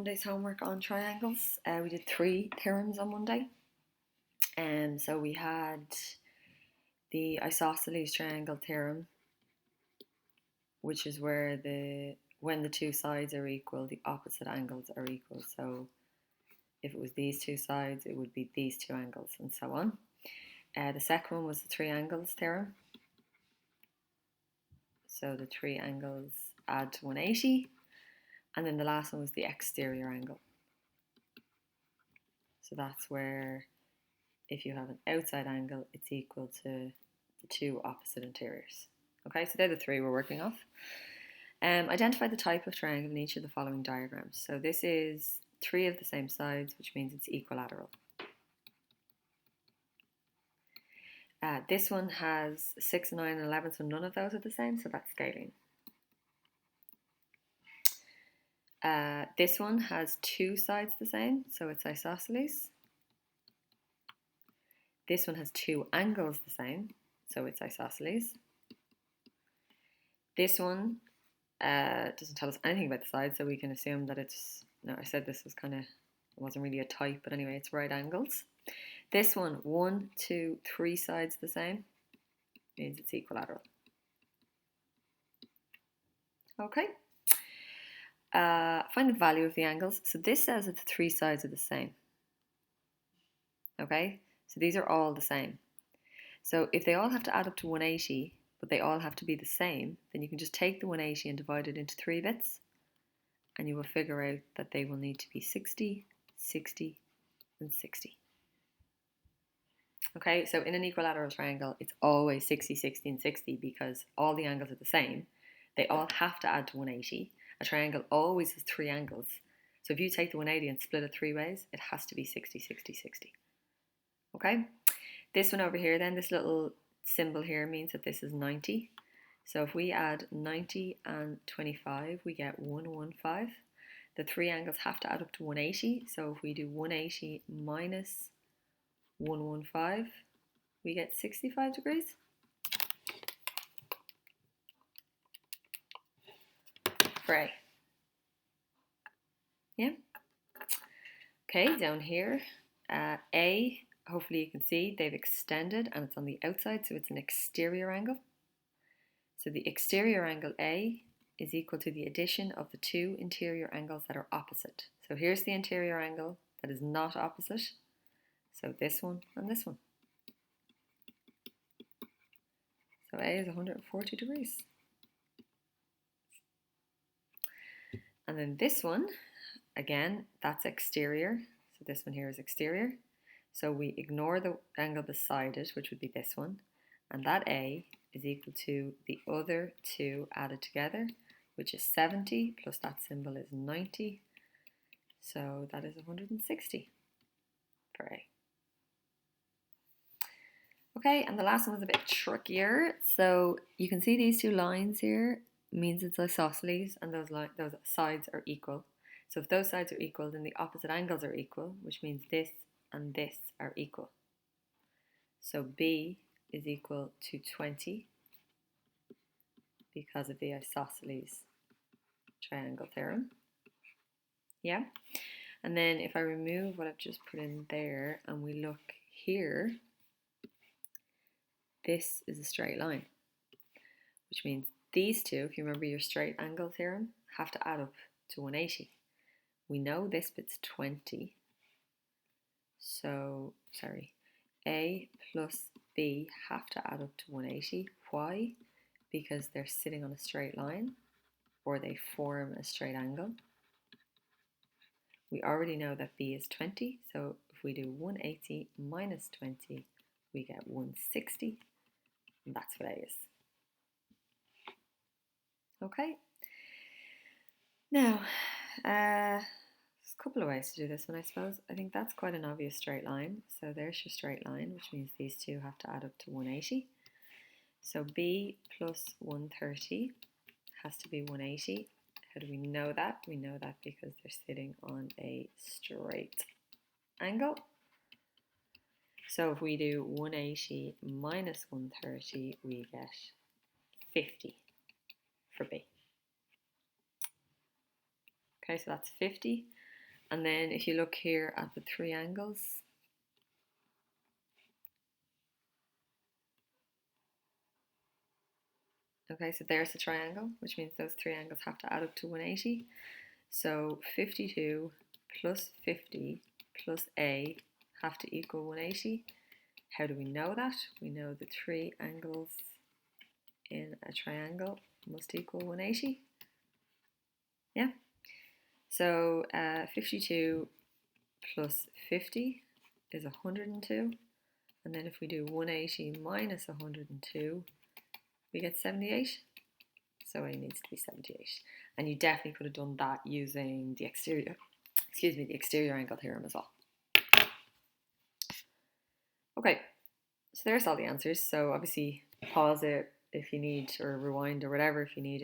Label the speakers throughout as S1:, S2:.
S1: Monday's homework on triangles. We did 3 theorems on Monday. So we had the Isosceles triangle theorem, which is where when the two sides are equal, the opposite angles are equal. So if it was these two sides, it would be these two angles, and so on. The second one was the 3 angles theorem. So the 3 angles add to 180. And then the last one was the exterior angle. So that's where if you have an outside angle, it's equal to the 2 opposite interiors. Okay, so they're the 3 we're working off. Identify the type of triangle in each of the following diagrams. So this is 3 of the same sides, which means it's equilateral. This one has 6, 9, and 11, so none of those are the same, so that's scaling. This one has 2 sides the same, so it's isosceles. This one has 2 angles the same, so it's isosceles. This one doesn't tell us anything about the sides, so we can assume that it's, no, I said this was it wasn't really a type, but anyway, it's right angles. This one, 1, 2, 3 sides the same, means it's equilateral. Okay. Find the value of the angles. So this says that the 3 sides are the same. Okay, so these are all the same. So if they all have to add up to 180, but they all have to be the same, then you can just take the 180 and divide it into 3 bits, and you will figure out that they will need to be 60, 60, and 60. Okay, so in an equilateral triangle, it's always 60, 60, and 60 because all the angles are the same. They all have to add to 180. A triangle always has 3 angles. So if you take the 180 and split it 3 ways, it has to be 60, 60, 60. Okay? This one over here then, this little symbol here means that this is 90. So if we add 90 and 25, we get 115. The 3 angles have to add up to 180. So if we do 180 minus 115, we get 65 degrees. For A. Yeah. Okay, down here, A, hopefully you can see they've extended and it's on the outside, so it's an exterior angle. So the exterior angle A is equal to the addition of the 2 interior angles that are opposite. So here's the interior angle that is not opposite. So this one and this one. So A is 140 degrees. And then this one, again, that's exterior. So this one here is exterior. So we ignore the angle beside it, which would be this one. And that A is equal to the other 2 added together, which is 70, plus that symbol is 90. So that is 160 for A. Okay, and the last one was a bit trickier. So you can see these 2 lines here means it's isosceles, and those sides are equal. So if those sides are equal, then the opposite angles are equal, which means this and this are equal. So B is equal to 20 because of the isosceles triangle theorem. Yeah? And then if I remove what I've just put in there and we look here, this is a straight line, which means these 2, if you remember your straight angle theorem, have to add up to 180. We know this bit's 20. So, A plus B have to add up to 180. Why? Because they're sitting on a straight line, or they form a straight angle. We already know that B is 20, so if we do 180 minus 20, we get 160, and that's what A is. Okay. Now, there's a couple of ways to do this one, I suppose. I think that's quite an obvious straight line. So there's your straight line, which means these 2 have to add up to 180. So B plus 130 has to be 180. How do we know that? We know that because they're sitting on a straight angle. So if we do 180 minus 130, we get 50 for B. Okay, so that's 50. And then if you look here at the three angles, okay, so there's the triangle, which means those three angles have to add up to 180. So 52 plus 50 plus A have to equal 180. How do we know that? We know the three angles in a triangle must equal 180. Yeah. So 52 plus 50 is 102. And then if we do 180 minus 102, we get 78. So A needs to be 78. And you definitely could have done that using the exterior angle theorem as well. Okay, so there's all the answers. So obviously pause it if you need, or rewind or whatever if you need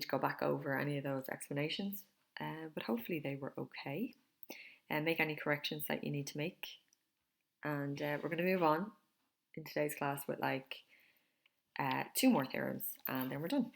S1: to go back over any of those explanations. But hopefully they were okay. And make any corrections that you need to make. And we're going to move on in today's class with like 2 more theorems, and then we're done.